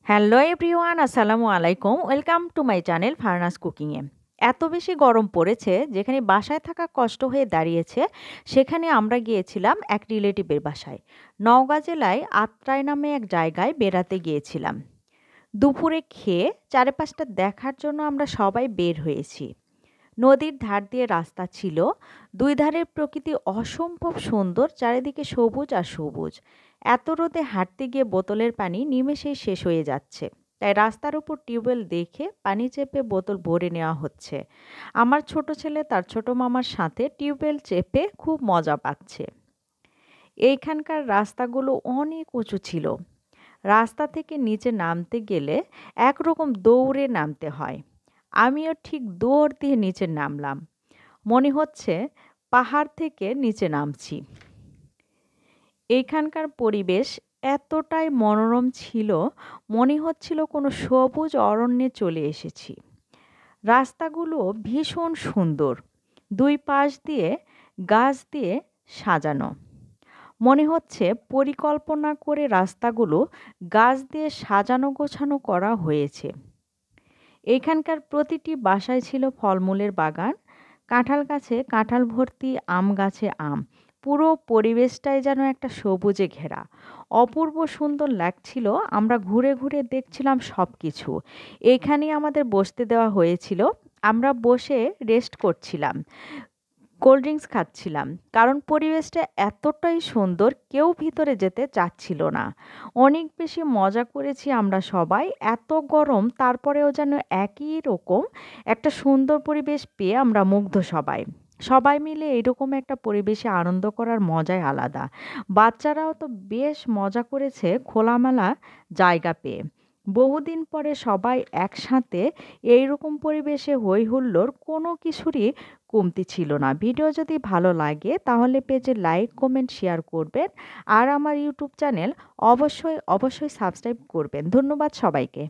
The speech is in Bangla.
হ্যালো এভরিওয়ান, আসসালামু আলাইকুম। Welcome to my channel Farnas কুকিংয়ে। এত বেশি গরম পড়েছে, যেখানে বাসায় থাকা কষ্ট হয়ে দাঁড়িয়েছে, সেখানে আমরা গিয়েছিলাম এক রিলেটিভের বাসায়। নওগাঁ জেলায় আত্রাই নামে এক জায়গায় বেড়াতে গিয়েছিলাম। দুপুরে খেয়ে চারপাশটা দেখার জন্য আমরা সবাই বের হয়েছি। নদীর ধার দিয়ে রাস্তা ছিল, দুই ধারের প্রকৃতি অসম্ভব সুন্দর, চারিদিকে সবুজ আর সবুজ। এত রোদে হাঁটতে গিয়ে বোতলের পানি নিমেষেই শেষ হয়ে যাচ্ছে, তাই রাস্তার উপর টিউবওয়েল দেখে পানি চেপে বোতল ভরে নেওয়া হচ্ছে। আমার ছোট ছেলে তার ছোট মামার সাথে টিউবওয়েল চেপে খুব মজা পাচ্ছে। এইখানকার রাস্তাগুলো অনেক উঁচু ছিল। রাস্তা থেকে নিচে নামতে গেলে একরকম দৌড়ে নামতে হয়। আমিও ঠিক দৌড় দিয়ে নিচে নামলাম। মনে হচ্ছে পাহাড় থেকে নিচে নামছি। এইখানকার পরিবেশ এতটাই মনোরম ছিল, মনে হচ্ছিল কোনো সবুজ অরণ্যে চলে এসেছি। রাস্তাগুলো ভীষণ সুন্দর, দুই পাশ দিয়ে গাছ দিয়ে সাজানো। মনে হচ্ছে পরিকল্পনা করে রাস্তাগুলো গাছ দিয়ে সাজানো গোছানো করা হয়েছে। এখানকার প্রতিটি বাসায় ছিল ফলমূলের বাগান, কাঁঠাল গাছে কাঁঠাল ভর্তি, আম গাছে আম। পুরো পরিবেশটাই যেন একটা সবুজে ঘেরা। অপূর্ব সুন্দর লাগছিল। আমরা ঘুরে ঘুরে দেখছিলাম সব কিছু। এখানেই আমাদের বসতে দেওয়া হয়েছিল। আমরা বসে রেস্ট করছিলাম, কোল্ড ড্রিঙ্কস খাচ্ছিলাম, কারণ পরিবেশটা এতটাই সুন্দর, কেউ ভিতরে যেতে চাচ্ছিল না। অনেক বেশি মজা করেছি আমরা সবাই। এত গরম, তারপরেও যেন একই রকম একটা সুন্দর পরিবেশ পেয়ে আমরা মুগ্ধ সবাই। সবাই মিলে এরকম একটা পরিবেশে আনন্দ করার মজাই আলাদা। বাচ্চারাও তো বেশ মজা করেছে খোলামেলা জায়গা পেয়ে। বহুদিন পরে সবাই একসাথে এইরকম পরিবেশে হই হুল্লোড়, কোনো কিছুরই কমতি ছিল না। ভিডিও যদি ভালো লাগে তাহলে পেজে লাইক, কমেন্ট, শেয়ার করবেন। আর আমার ইউটিউব চ্যানেল অবশ্যই সাবস্ক্রাইব করবেন। ধন্যবাদ সবাইকে।